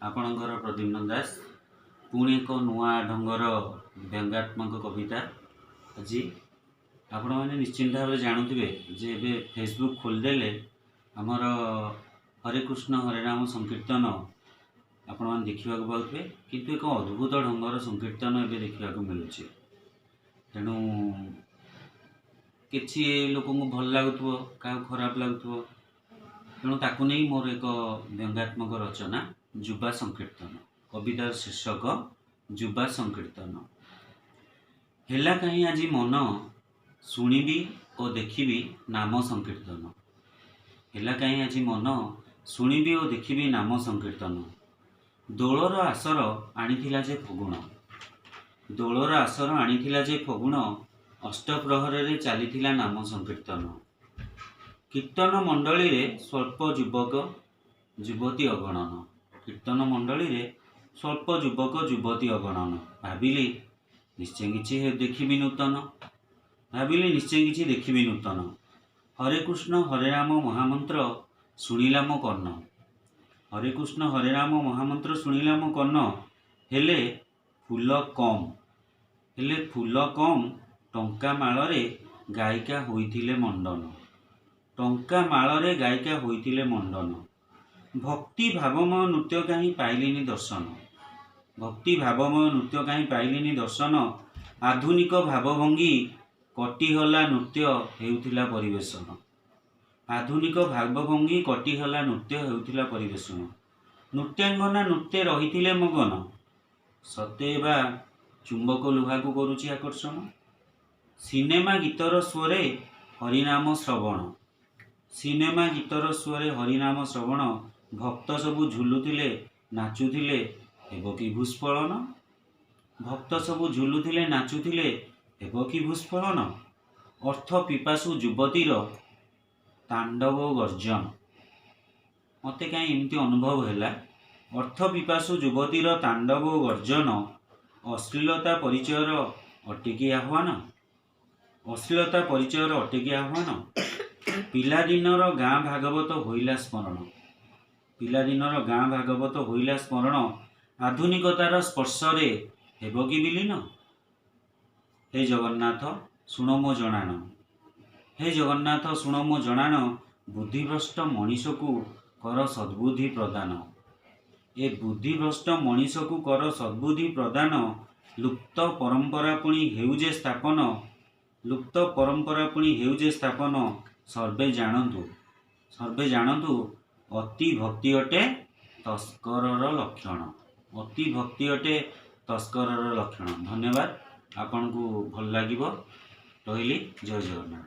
आपणकर प्रद्युम्न दास पुणी एक नुआ ढंगर व्यंग्यात्मक कविता आज आपण मैंने निश्चिंत भाव जानूे जे ए फेसबुक खोलीदेले आमर हरे कृष्ण हरे राम संकीर्तन आपण मैंने देखा पाते किंतु एक अद्भुत ढंगर संकीर्तन ए देखा मिलूँ तेणु किसी लोक भल लगुव क्या खराब लगुव तेणु ताकू नहीं मोर एक व्यंग्यात्मक रचना जुबा संकीर्तन कवितार शीर्षक जुबा संकीर्तन। हेला कहीं आज मन शुणिबी और देखिबी नाम संकीर्तन। हेला कहीं आज मन शुणिबी और देखिबी नाम संकीर्तन। दोलर आसर आनीथिला जे फगुण दोलर आसर आनीथिला जे फगुण अष्टप्रहर रे चलीथिला नाम संकीर्तन। कीर्तन मंडली रे स्वल्प युवक युवती अगणन कीर्तन मंडली रे स्वल्प युवक युवती अगणन भाविली निश्चय किछि देखिबी नूतन भाविली निश्चय किछि देखिबी नूतन। हरे कृष्ण हरे राम महामंत्र शुणिला मो कर्ण हरे कृष्ण हरे राम महामंत्र शुणिला मो कर्ण हेले फूल कम टंका मालरे गायिका होइथिले मंडन टंका मालरे गायिका होइथिले मंडन। भक्ति भावमय नृत्य कहीं पाइलिनी दर्शन भक्ति भावमय नृत्य कहीं पाइलिनी दर्शन। आधुनिक भावभंगी कटिहला नृत्य हेउथिला परिवेशन आधुनिक भावभंगी कटिहला नृत्य हेउथिला परिवेशन। नृत्यांगना नृत्य रहिथिले मगन सतेबा चुंबक लुहा को करुछि आकर्षण। सिनेमा गीतर स्वरे हरिनाम श्रवण सिनेमा गीतर स्वरे हरिनाम श्रवण। भक्त सबु झुलुथिले नाचुथिले हेब कि भूस्फलन भक्त सबु झुलुथिले नाचुथिले हेब कि भूस्फलन। अर्थ पिपासु युवतीर तांडव गर्जन मते कहीं एमती अनुभव है। अर्थ पिपासु युवतीर तांडव गर्जन अश्लीलता परिचयर अटेकी आह्वान अश्लीलता परिचयर अटेकी आह्वान। पिलादिनर गाँ भागवत होइला स्मरण पिलादिनर गाँ भागवत होइला स्मरण। आधुनिकतार स्पर्शरे हेब कि विलीन। हे जगन्नाथ शुण मो जनान हे जगन्नाथ शुण मो जनान। बुद्धिभ्रष्ट मनीष को कर सद्बुद्धि प्रदान ए बुद्धिभ्रष्ट मनीष को कर सद्बुद्धि प्रदान। लुप्त परंपरा पुणी हेउजे स्थापन लुप्त परंपरा पुणी हेउजे स्थापन। सर्वे जानतु अति भक्ति अटे तस्करर लक्षण अति भक्ति अटे तस्करर लक्षण। धन्यवाद आपन को भल लागिबो रहिली। जय जगन्नाथ।